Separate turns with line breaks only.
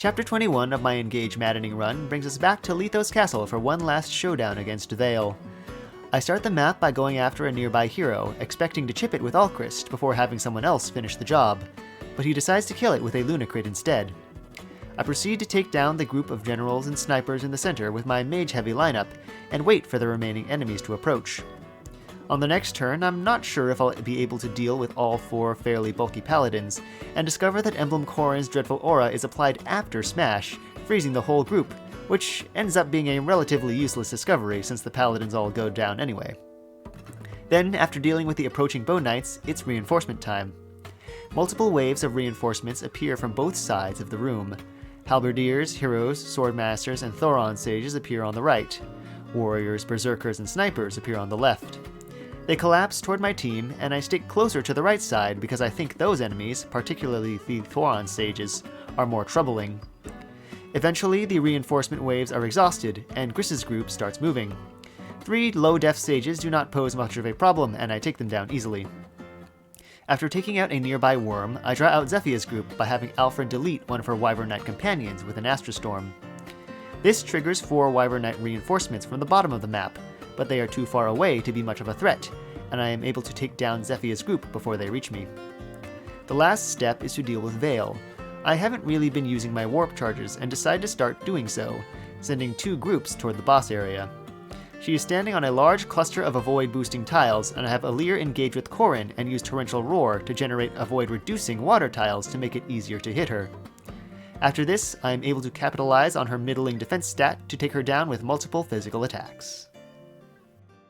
Chapter 21 of my Engage Maddening run brings us back to Lethos Castle for one last showdown against Vale. I start the map by going after a nearby hero, expecting to chip it with Alchrist before having someone else finish the job, but he decides to kill it with a Lunacrid instead. I proceed to take down the group of generals and snipers in the center with my mage-heavy lineup, and wait for the remaining enemies to approach. On the next turn, I'm not sure if I'll be able to deal with all 4 fairly bulky paladins, and discover that Emblem Corrin's dreadful aura is applied after Smash, freezing the whole group, which ends up being a relatively useless discovery since the paladins all go down anyway. Then, after dealing with the approaching Bow Knights, it's reinforcement time. Multiple waves of reinforcements appear from both sides of the room. Halberdiers, heroes, swordmasters, and Thoron sages appear on the right. Warriors, berserkers, and snipers appear on the left. They collapse toward my team, and I stick closer to the right side because I think those enemies, particularly the Thoron sages, are more troubling. Eventually, the reinforcement waves are exhausted, and Griss's group starts moving. 3 low-def sages do not pose much of a problem, and I take them down easily. After taking out a nearby worm, I draw out Zephia's group by having Alfred delete one of her Wyvern Knight companions with an Astrostorm. This triggers 4 Wyvern Knight reinforcements from the bottom of the map, but they are too far away to be much of a threat, and I am able to take down Zephia's group before they reach me. The last step is to deal with Vale. I haven't really been using my warp charges and decide to start doing so, sending 2 groups toward the boss area. She is standing on a large cluster of avoid-boosting tiles, and I have Alir engage with Corrin and use Torrential Roar to generate avoid-reducing water tiles to make it easier to hit her. After this, I am able to capitalize on her middling defense stat to take her down with multiple physical attacks.